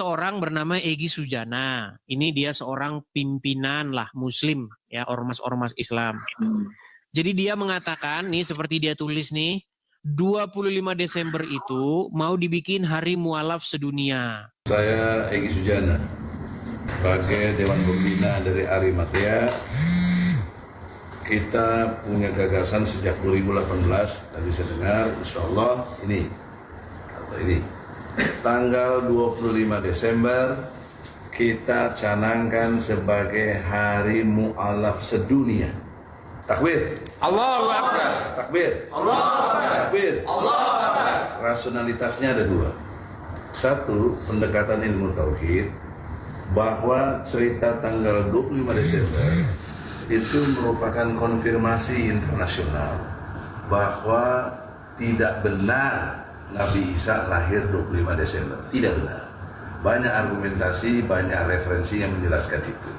seorang bernama Egy Sujana. Ini dia seorang pimpinan lah Muslim, ya, ormas-ormas Islam. Jadi dia mengatakan nih, seperti dia tulis nih, 25 Desember itu mau dibikin hari mualaf sedunia. Saya Egy Sujana, sebagai Dewan Pembina dari Arimatea. Kita punya gagasan sejak 2018, tadi saya dengar, insya Allah ini tanggal 25 Desember kita canangkan sebagai hari mu'alaf sedunia. Takbir, Allahu Akbar. takbir, Allahu Akbar. takbir. Allahu Akbar. Rasionalitasnya ada dua. Satu, pendekatan ilmu tauhid, bahwa cerita tanggal 25 Desember itu merupakan konfirmasi internasional bahwa tidak benar Nabi Isa lahir 25 Desember. Tidak benar. Banyak argumentasi, banyak referensi yang menjelaskan itu.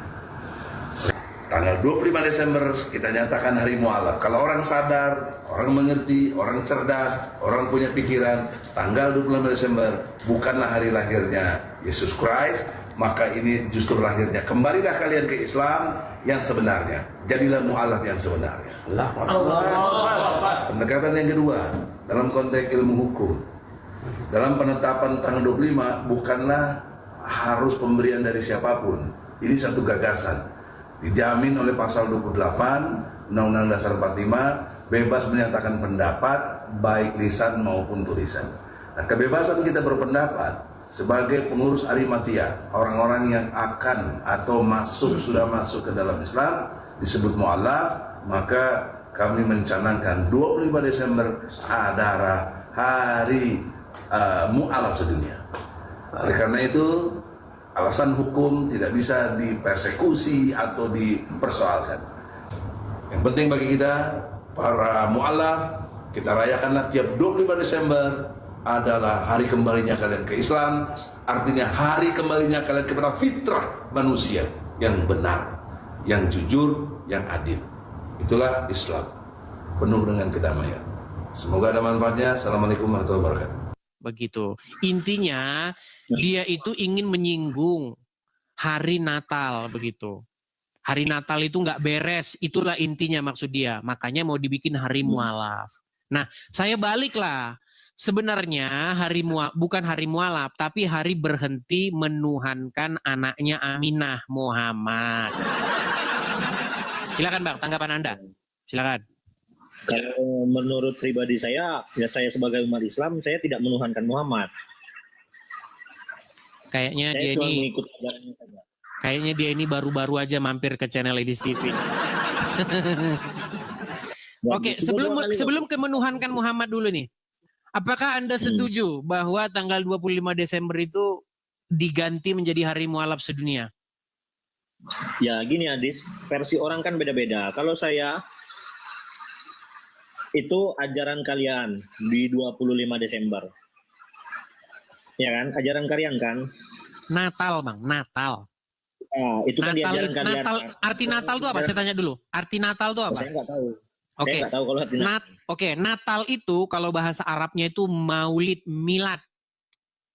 Tanggal 25 Desember kita nyatakan hari mu'alaf. Kalau orang sadar, orang mengerti, orang cerdas, orang punya pikiran, tanggal 25 Desember bukanlah hari lahirnya Yesus Christ, maka ini justru lahirnya. Kembalilah kalian ke Islam yang sebenarnya. Jadilah mu'alaf yang sebenarnya. Pendekatan yang kedua, dalam konteks ilmu hukum, dalam penetapan tanggal 25 bukanlah harus pemberian dari siapapun. Ini satu gagasan, dijamin oleh pasal 28 Undang-Undang Dasar 45, bebas menyatakan pendapat baik lisan maupun tulisan. Nah, kebebasan kita berpendapat sebagai pengurus Arimatea, orang-orang yang akan atau sudah masuk ke dalam Islam disebut mu'alaf, maka kami mencanangkan 25 Desember adalah hari mu'alaf sedunia. Oleh karena itu, alasan hukum tidak bisa dipersekusi atau dipersoalkan. Yang penting bagi kita, para mu'alaf, kita rayakanlah tiap 25 Desember adalah hari kembalinya kalian ke Islam, artinya hari kembalinya kalian kepada fitrah manusia yang benar, yang jujur, yang adil. Itulah Islam, penuh dengan kedamaian. Semoga ada manfaatnya. Assalamualaikum warahmatullahi wabarakatuh. Begitu. Intinya dia itu ingin menyinggung hari Natal begitu. Hari Natal itu nggak beres, itulah intinya maksud dia. Makanya mau dibikin hari mualaf. Nah, saya baliklah. Sebenarnya bukan hari mualaf, tapi hari berhenti menuhankan anaknya Aminah Muhammad. Silakan Bang, tanggapan Anda. Silakan. Kalau menurut pribadi saya, ya saya sebagai umat Islam, saya tidak menuhankan Muhammad. Kayaknya saya dia cuma ini mengikut ajarannya saja. Kayaknya dia ini baru-baru aja mampir ke channel Edis TV. Oke, sebelum ke menuhankan Muhammad dulu nih. Apakah Anda setuju bahwa tanggal 25 Desember itu diganti menjadi hari mualaf sedunia? Ya gini Adis, versi orang kan beda-beda. Kalau saya, itu ajaran kalian di 25 Desember. Ya kan, ajaran kalian kan? Natal Bang, Natal. Nah, itu kan Natal, diajaran kalian. Arti Natal itu apa? Saya tanya dulu. Arti Natal itu apa? Saya nggak tahu. Oke. Saya nggak tahu kalau arti Natal. Oke, Natal itu kalau bahasa Arabnya itu Maulid Milad.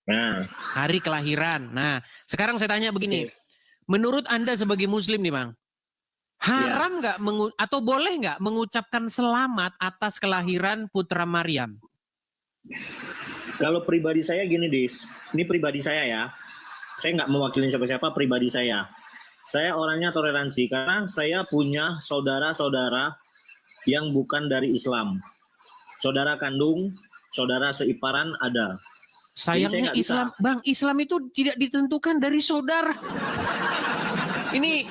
Nah, hari kelahiran. Nah, sekarang saya tanya begini. Menurut Anda sebagai Muslim nih Bang, haram nggak atau boleh nggak mengucapkan selamat atas kelahiran putra Maryam? Kalau pribadi saya gini Dis, ini pribadi saya ya. Saya nggak mewakili siapa-siapa, pribadi saya. Saya orangnya toleransi karena saya punya saudara-saudara yang bukan dari Islam. Saudara kandung, saudara seiparan ada. Sayangnya Islam, Bang, Islam itu tidak ditentukan dari saudara. Ini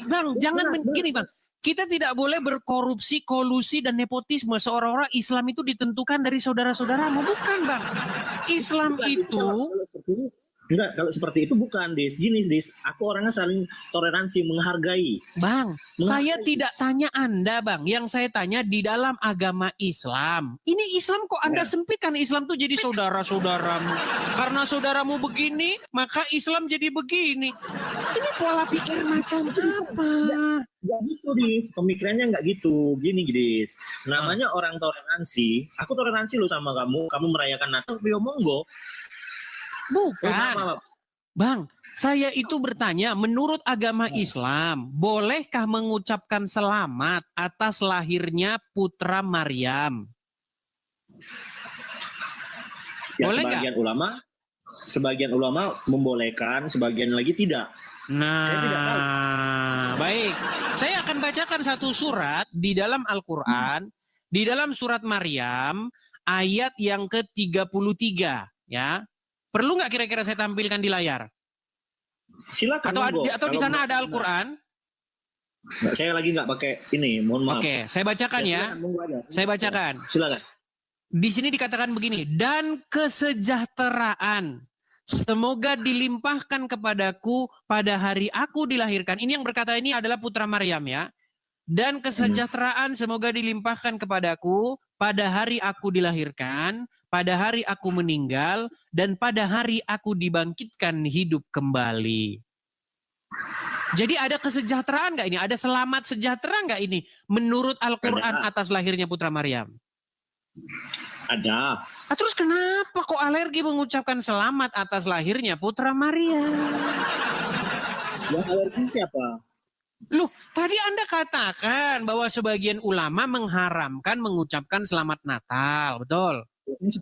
Bang, jangan begini Bang. Kita tidak boleh berkorupsi, kolusi dan nepotisme. Seorang-orang Islam itu ditentukan dari saudara-saudaramu, bukan Bang. Islam itu enggak, kalau seperti itu bukan, Dis. Gini, Dis. Aku orangnya saling toleransi, menghargai. Bang, saya tidak tanya Anda, Bang. Yang saya tanya di dalam agama Islam. Ini Islam kok Anda sempitkan Islam tuh jadi saudara-saudaramu. Karena saudaramu begini, maka Islam jadi begini. Ini pola pikir macam apa? Enggak gitu, Dis. Pemikirannya enggak gitu. Gini, Dis. Namanya orang toleransi. Aku toleransi lo sama kamu. Kamu merayakan Natal, yo monggo. Bukan. Bang, saya itu bertanya, menurut agama Islam, bolehkah mengucapkan selamat atas lahirnya putra Maryam? Ya, Boleh nggak? sebagian ulama membolehkan, sebagian lagi tidak. Saya tidak tahu. Nah, baik. Saya akan bacakan satu surat di dalam Al-Quran, di dalam surat Maryam, ayat yang ke-33. Ya. Perlu nggak kira-kira saya tampilkan di layar? Silakan. Atau di sana ada Al-Quran? Nah, saya lagi nggak pakai ini, mohon maaf. Oke, saya bacakan ya. Saya bacakan. Silakan. Di sini dikatakan begini, dan kesejahteraan semoga dilimpahkan kepadaku pada hari aku dilahirkan. Ini yang berkata ini adalah putra Maryam ya. Dan kesejahteraan semoga dilimpahkan kepadaku pada hari aku dilahirkan, pada hari aku meninggal, dan pada hari aku dibangkitkan hidup kembali. Jadi ada kesejahteraan nggak ini? Ada selamat sejahtera nggak ini? Menurut Al-Quran atas lahirnya putra Maryam? Ada. Nah, terus kenapa kok alergi mengucapkan selamat atas lahirnya putra Maryam? Yang alergi siapa? Loh, tadi Anda katakan bahwa sebagian ulama mengharamkan mengucapkan selamat Natal, betul? Ini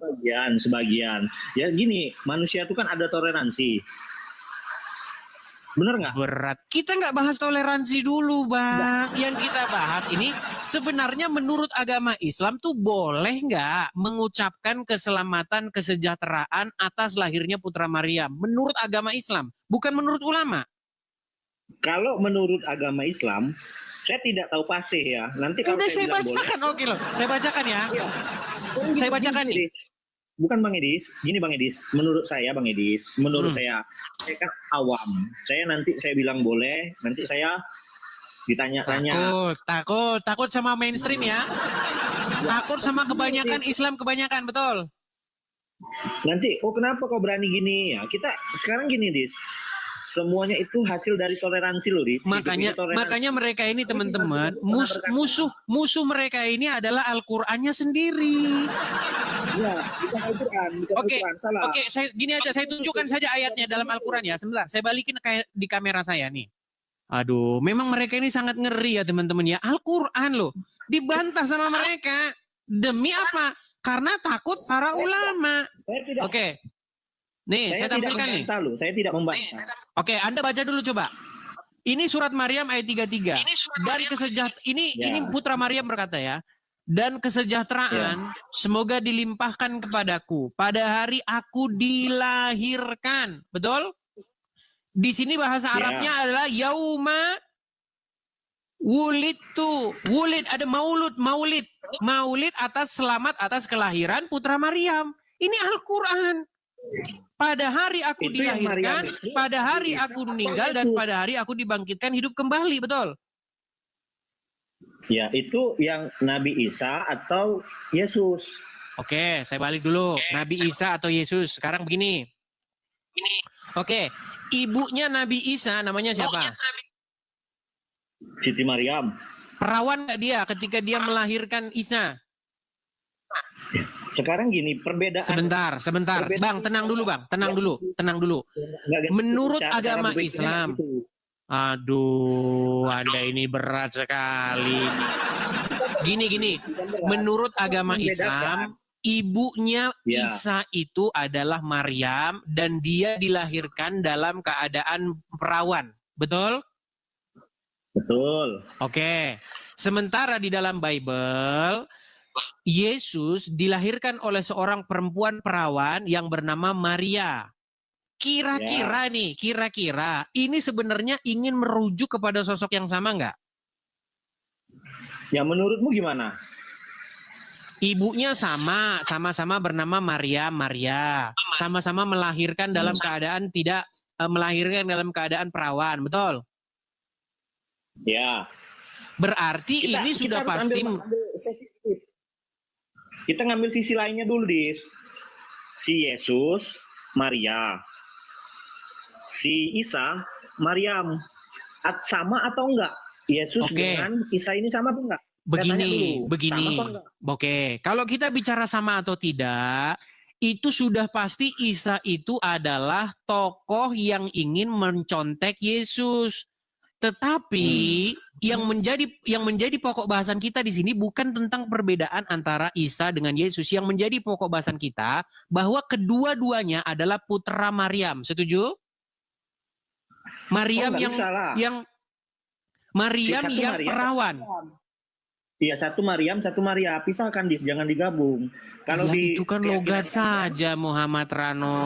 sebagian. Ya gini, manusia itu kan ada toleransi. Bener nggak? Berat. Kita nggak bahas toleransi dulu, Bang. Yang kita bahas ini sebenarnya menurut agama Islam tuh boleh nggak mengucapkan keselamatan, kesejahteraan atas lahirnya putra Maryam. Menurut agama Islam, bukan menurut ulama. Kalau menurut agama Islam, saya tidak tahu pasti ya. Nanti kalau saya bacakan, oke loh. Saya bacakan ya. Iya. Saya bacakan nih. Bukan Bang Edis, gini Bang Edis, menurut saya Bang Edis, menurut saya kan awam. Nanti saya bilang boleh, nanti saya ditanya-tanya. Takut sama mainstream ya. Takut sama kebanyakan Islam kebanyakan, betul. Nanti, kenapa kau berani gini ya? Kita sekarang gini, Dis. Semuanya itu hasil dari toleransi loh, Dis. Makanya mereka ini teman-teman, musuh mereka ini adalah Al-Qur'annya sendiri. Ya, bukan Al-Quran. Oke, saya tunjukkan saja ayatnya dalam Al-Quran ya. Sebentar, saya balikin kayak di kamera saya nih. Aduh, memang mereka ini sangat ngeri ya teman-teman ya. Al-Quran loh, dibantah sama mereka. Demi apa? Karena takut para ulama. Oke. Nih, saya tampilkan nih. Saya tidak membantah. Oke, Anda baca dulu coba. Ini surat Maryam ayat 33. Ini putra Maryam berkata ya. Dan kesejahteraan semoga dilimpahkan kepadaku pada hari aku dilahirkan. Betul? Di sini bahasa Arabnya adalah yauma wulidtu. Wulid ada maulud. Maulid atas selamat atas kelahiran putra Maryam. Ini Al-Quran. Pada hari aku dilahirkan, pada hari aku meninggal, dan pada hari aku dibangkitkan hidup kembali. Betul? Ya, itu yang Nabi Isa atau Yesus. Oke, saya balik dulu. Nabi Isa atau Yesus. Sekarang begini. Oke, ibunya Nabi Isa namanya siapa? Siti Maryam. Perawan nggak dia ketika dia melahirkan Isa? Sekarang gini, perbedaan. Sebentar. Bang, tenang dulu. Menurut agama Islam. Aduh, Anda ini berat sekali. Gini. Menurut agama Islam, ibunya Isa itu adalah Maryam dan dia dilahirkan dalam keadaan perawan. Betul? Betul. Oke. Sementara di dalam Bible, Yesus dilahirkan oleh seorang perempuan perawan yang bernama Maria. Kira-kira ini sebenarnya ingin merujuk kepada sosok yang sama nggak? Ya menurutmu gimana? Ibunya sama-sama bernama Maria. Sama-sama melahirkan dalam keadaan melahirkan dalam keadaan perawan, betul? Ya. Berarti ini sudah pasti. Kita ngambil sisi lainnya dulu, Dis. Si Yesus, Maria. Si Isa, Maryam. Sama atau enggak? Yesus dengan Isa ini sama atau enggak? Begini. Oke, kalau kita bicara sama atau tidak, itu sudah pasti Isa itu adalah tokoh yang ingin mencontek Yesus. Tetapi yang menjadi pokok bahasan kita di sini bukan tentang perbedaan antara Isa dengan Yesus. Yang menjadi pokok bahasan kita bahwa kedua-duanya adalah putra Maryam. Setuju? Maryam yang Maryam yang perawan. Iya, satu Maryam, satu Maria. Pisahkan, jangan digabung. Kalau ya, itu kan logat saja Muhammad Rano.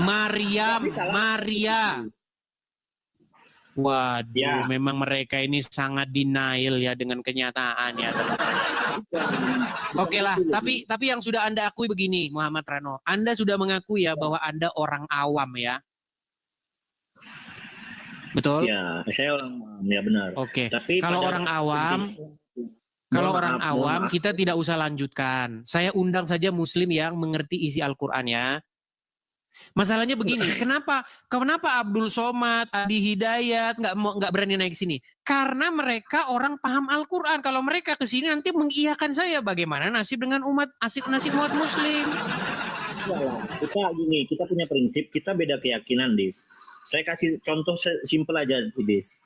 Maryam, Maria. Waduh, ya. Memang mereka ini sangat denial ya dengan kenyataan ya. Oke lah, tapi yang sudah Anda akui begini Muhammad Rano. Anda sudah mengakui ya bahwa Anda orang awam ya. Betul? Ya, saya orang ya benar. Oke. Tapi kalau orang awam, kita tidak usah lanjutkan. Saya undang saja Muslim yang mengerti isi Al-Quran ya. Masalahnya begini, kenapa Abdul Somad, Adi Hidayat nggak berani naik sini? Karena mereka orang paham Al-Quran. Kalau mereka ke sini nanti mengiyakan saya. Bagaimana nasib dengan nasib umat Muslim? Kita punya prinsip, kita beda keyakinan, Dis. Saya kasih contoh simpel aja, Dis.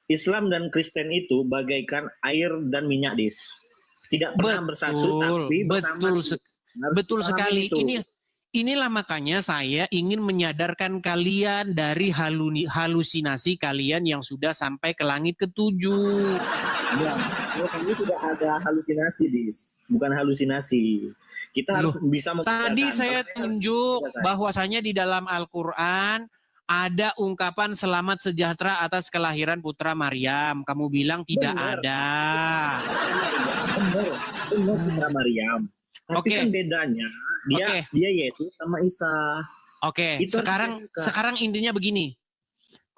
Islam dan Kristen itu bagaikan air dan minyak, Dis. Tidak pernah bersatu, tapi betul sekali. Inilah makanya saya ingin menyadarkan kalian dari halusinasi kalian yang sudah sampai ke langit ketujuh. Ya, ini tidak ada halusinasi, Dis. Bukan halusinasi. Kita harus bisa tadi saya tunjuk bahwasanya di dalam Al-Quran ada ungkapan selamat sejahtera atas kelahiran putra Maryam. Kamu bilang tidak ada. Benar putra Maryam. Tapi kan bedanya dia Yesus sama Isa. Oke. Sekarang intinya begini.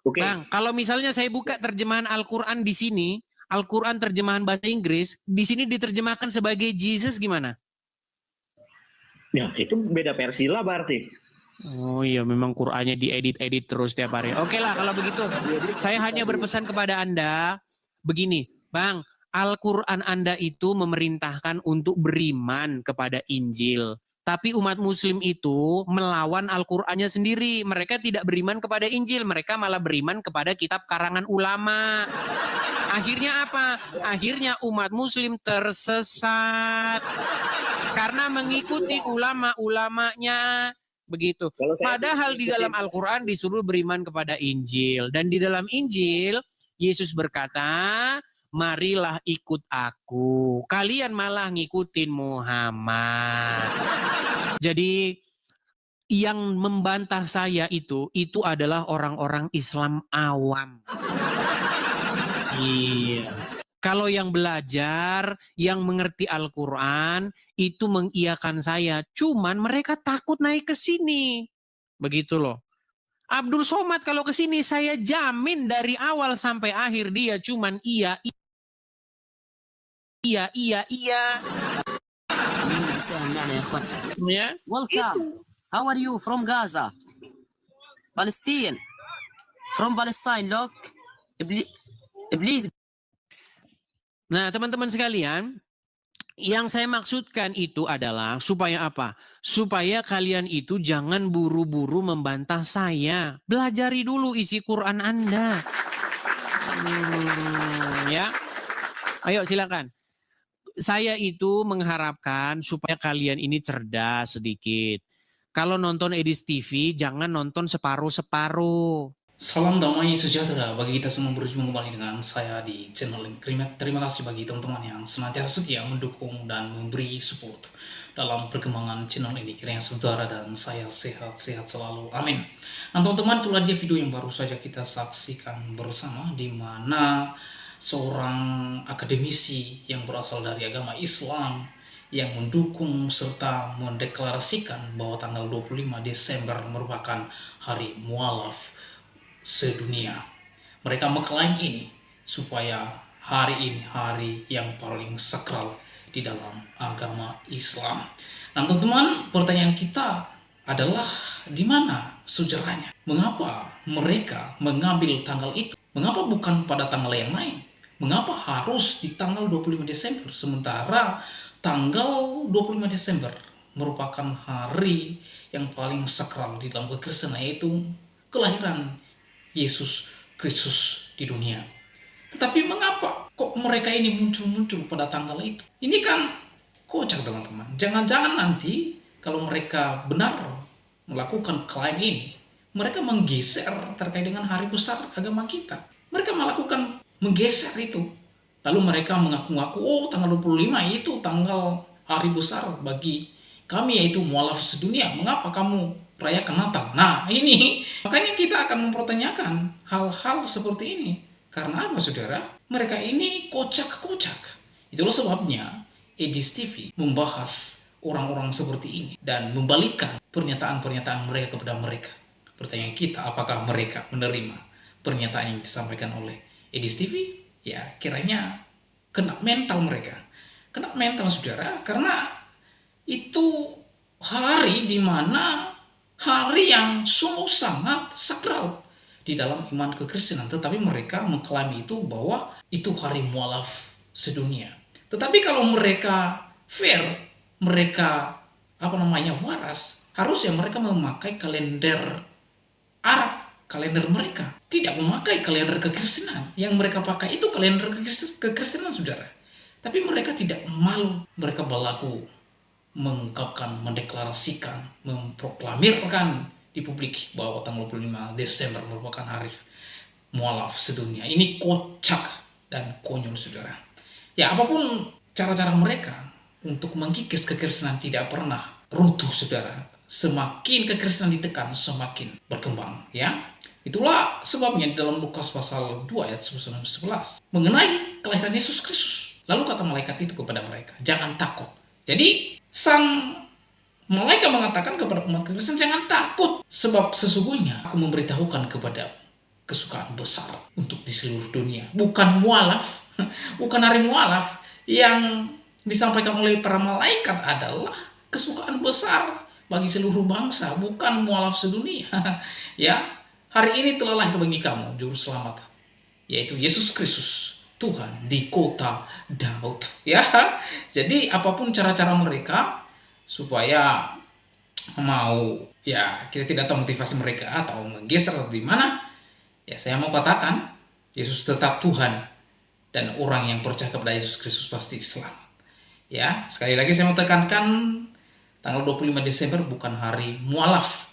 Bang, kalau misalnya saya buka terjemahan Al-Quran di sini, Al-Quran terjemahan bahasa Inggris, di sini diterjemahkan sebagai Jesus gimana? Ya, itu beda versi lah berarti. Oh iya, memang Qur'annya diedit-edit terus tiap hari. Oke lah kalau begitu. Saya hanya berpesan kepada Anda, begini, Bang, Al-Quran Anda itu memerintahkan untuk beriman kepada Injil. Tapi umat Muslim itu melawan Al-Qur'annya sendiri. Mereka tidak beriman kepada Injil, mereka malah beriman kepada kitab karangan ulama. Akhirnya apa? Akhirnya umat Muslim tersesat karena mengikuti ulama-ulamanya. Begitu. Padahal di dalam Al-Quran disuruh beriman kepada Injil. Dan di dalam Injil, Yesus berkata, marilah ikut aku. Kalian malah ngikutin Muhammad. Jadi, yang membantah saya itu adalah orang-orang Islam awam. Iya. Kalau yang belajar, yang mengerti Al-Quran, itu mengiyakan saya. Cuman mereka takut naik ke sini. Begitu loh. Abdul Somad kalau ke sini, saya jamin dari awal sampai akhir dia cuman iya. Ya. Welcome. How are you from Gaza? Palestine. From Palestine, look. Please. Nah, teman-teman sekalian, yang saya maksudkan itu adalah supaya apa? Supaya kalian itu jangan buru-buru membantah saya. Belajari dulu isi Quran Anda. Ya. Ayo silakan. Saya itu mengharapkan supaya kalian ini cerdas sedikit. Kalau nonton Edis TV, jangan nonton separuh-separuh. Salam damai sejahtera bagi kita semua, berjumpa kembali dengan saya di channel Krimet. Terima kasih bagi teman-teman yang senantiasa setia mendukung dan memberi support dalam perkembangan channel ini. Kiranya saudara dan saya sehat-sehat selalu. Amin. Nah teman-teman, itulah dia video yang baru saja kita saksikan bersama, di mana seorang akademisi yang berasal dari agama Islam yang mendukung serta mendeklarasikan bahwa tanggal 25 Desember merupakan hari mualaf sedunia. Mereka mengklaim ini supaya hari ini hari yang paling sakral di dalam agama Islam. Nah teman-teman, pertanyaan kita adalah di mana sejarahnya? Mengapa mereka mengambil tanggal itu? Mengapa bukan pada tanggal yang lain? Mengapa harus di tanggal 25 Desember? Sementara tanggal 25 Desember merupakan hari yang paling sakral di dalam kekristenan, yaitu kelahiran Yesus Kristus di dunia. Tetapi mengapa kok mereka ini muncul-muncul pada tanggal itu? Ini kan kocak, teman-teman. Jangan-jangan nanti kalau mereka benar melakukan klaim ini, mereka menggeser terkait dengan hari besar agama kita. Mereka menggeser itu. Lalu mereka mengaku-ngaku, oh tanggal 25 itu tanggal hari besar bagi kami, yaitu mualaf sedunia. Mengapa kamu rayakan Natal? Nah ini, makanya kita akan mempertanyakan hal-hal seperti ini. Karena apa, saudara? Mereka ini kocak-kocak. Itulah sebabnya Edis TV membahas orang-orang seperti ini dan membalikkan pernyataan-pernyataan mereka kepada mereka. Pertanyaan kita, apakah mereka menerima pernyataan yang disampaikan oleh Edis TV? Ya, kiranya kena mental mereka. Kena mental, saudara, karena itu hari di mana hari yang sungguh sangat sakral di dalam iman kekristenan, tetapi mereka mengklaim itu bahwa itu hari mualaf sedunia. Tetapi kalau mereka fair, mereka waras, harusnya mereka memakai kalender Arab, kalender mereka, tidak memakai kalender kekristenan. Yang mereka pakai itu kalender kekristenan, saudara. Tapi mereka tidak malu, mereka berlaku mengungkapkan, mendeklarasikan, memproklamirkan di publik bahwa tanggal 25 Desember merupakan hari mualaf sedunia. Ini kocak dan konyol, saudara. Ya, apapun cara-cara mereka untuk mengkikis kekristenan tidak pernah runtuh, saudara. Semakin kekristenan ditekan, semakin berkembang, ya. Itulah sebabnya di dalam Lukas pasal 2 ayat 11 mengenai kelahiran Yesus Kristus. Lalu kata malaikat itu kepada mereka, jangan takut. Jadi sang malaikat mengatakan kepada umat Kristen, jangan takut, sebab sesungguhnya aku memberitahukan kepada kesukaan besar untuk di seluruh dunia. Bukan mualaf, bukan hari mualaf. Yang disampaikan oleh para malaikat adalah kesukaan besar bagi seluruh bangsa, bukan mualaf sedunia. Ya, hari ini telah lahir bagi kamu juru selamat, yaitu Yesus Kristus, Tuhan di kota Daud. Ya, jadi apapun cara-cara mereka supaya mau, ya kita tidak tahu motivasi mereka atau menggeser atau di mana, ya saya mau katakan Yesus tetap Tuhan dan orang yang percaya kepada Yesus Kristus pasti selamat. Ya, sekali lagi saya mau tekankan, tanggal 25 Desember bukan hari mualaf.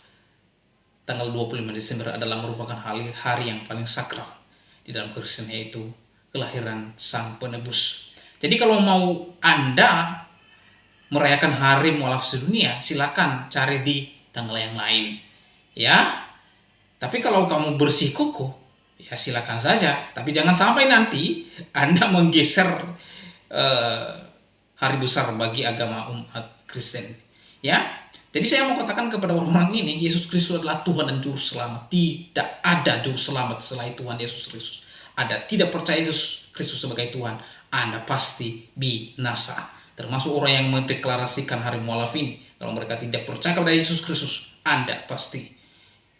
Tanggal 25 Desember adalah merupakan hari yang paling sakral di dalam Kristen, yaitu kelahiran Sang Penebus. Jadi kalau mau Anda merayakan hari mualaf sedunia, silakan cari di tanggal yang lain, ya. Tapi kalau kamu bersikukuh, ya silakan saja. Tapi jangan sampai nanti Anda menggeser hari besar bagi agama umat Kristen, ya. Jadi saya mau katakan kepada orang-orang ini, Yesus Kristus adalah Tuhan dan Juru Selamat. Tidak ada Juru Selamat selain Tuhan Yesus Kristus. Anda tidak percaya Yesus Kristus sebagai Tuhan, Anda pasti binasa. Termasuk orang yang mendeklarasikan hari mualaf ini. Kalau mereka tidak percaya kepada Yesus Kristus, Anda pasti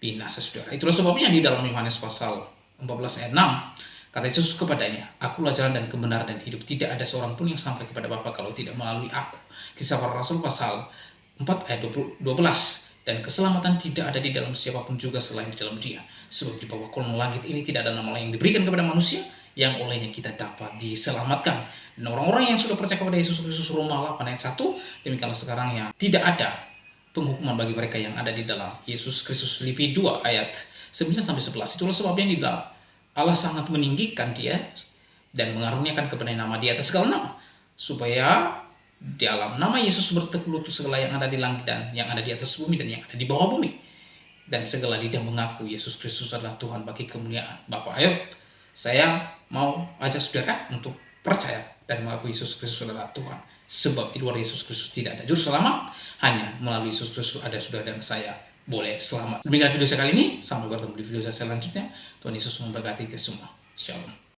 binasa, saudara. Itulah sebabnya di dalam Yohanes pasal 14 ayat 6, kata Yesus kepadanya, akulah jalan dan kebenaran dan hidup. Tidak ada seorang pun yang sampai kepada Bapa kalau tidak melalui aku. Kisah para Rasul pasal 4 ayat 12. Dan keselamatan tidak ada di dalam siapapun juga selain di dalam Dia. Sebab di bawah kolong langit ini tidak ada nama lain yang diberikan kepada manusia yang olehnya kita dapat diselamatkan. Dan orang-orang yang sudah percaya kepada Yesus Kristus, Roma 8 ayat 1, demikianlah sekarang ya tidak ada penghukuman bagi mereka yang ada di dalam Yesus Kristus. Filipi 2 ayat 9-11. Itulah sebabnya di dalam Allah sangat meninggikan Dia dan mengaruniakan kepada nama di atas segala nama, supaya dalam nama Yesus bertekuk lutut segala yang ada di langit dan yang ada di atas bumi dan yang ada di bawah bumi, dan segala lidah mengaku Yesus Kristus adalah Tuhan bagi kemuliaan Bapa. Ayo, saya mau ajak saudara untuk percaya dan mengaku Yesus Kristus adalah Tuhan. Sebab di luar Yesus Kristus tidak ada juru selamat, hanya melalui Yesus Kristus ada saudara dan saya boleh selamat. Demikian video saya kali ini, sampai bertemu di video saya selanjutnya. Tuhan Yesus memberkati kita semua. Shalom.